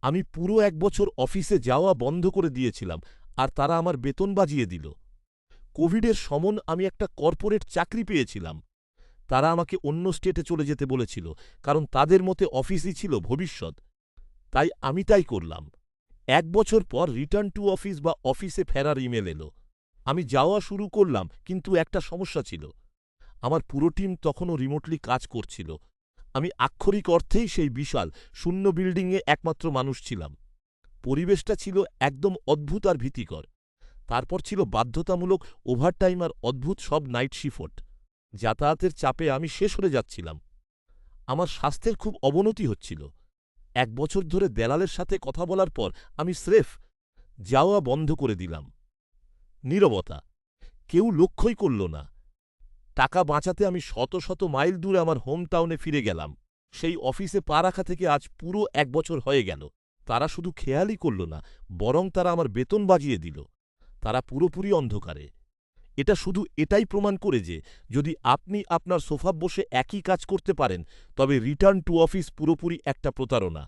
আমি পুরো ১ বছর অফিসে যাওয়া বন্ধ করে দিয়েছিলাম আর তারা আমার বেতন বাজিয়ে দিল। কোভিডের সমন আমি একটা কর্পোরেট চাকরি পেয়েছিলাম। তারা আমাকে অন্য স্টেটে চলে যেতে বলেছিল, কারণ তাদের মতে অফিসই ছিল ভবিষ্যৎ। তাই আমি তাই করলাম। ১ বছর পর রিটার্ন টু অফিস বা অফিসে ফেরার ইমেল এলো। আমি যাওয়া শুরু করলাম, কিন্তু একটা সমস্যা ছিল। আমার পুরো টিম তখনও রিমোটলি কাজ করছিল। আমি আক্ষরিক অর্থেই সেই বিশাল, শূন্য বিল্ডিংয়ে একমাত্র মানুষ ছিলাম। পরিবেশটা ছিল একদম অদ্ভুত আর ভীতিকর। তারপর ছিল বাধ্যতামূলক ওভারটাইম আর অদ্ভুত সব নাইট শিফট। যাতায়াতের চাপে আমি শেষ হয়ে যাচ্ছিলাম। আমার স্বাস্থ্যের খুব অবনতি হচ্ছিল। ১ বছর ধরে দেলালের সাথে কথা বলার পর আমি স্রেফ যাওয়া বন্ধ করে দিলাম। নীরবতা। কেউ লক্ষ্যই করল না। টাকা বাঁচাতে আমি শত শত মাইল দূরে আমার হোম টাউনে ফিরে গেলাম। সেই অফিসে পা রাখা থেকে আজ পুরো ১ বছর হয়ে গেল। তারা শুধু খেয়ালই করল না, বরং তারা আমার বেতন বাজিয়ে দিল। তারা পুরোপুরি অন্ধকারে। এটা শুধু এটাই প্রমাণ করে যে, যদি আপনি আপনার সোফা বসে একই কাজ করতে পারেন, তবে রিটার্ন টু অফিস পুরোপুরি একটা প্রতারণা।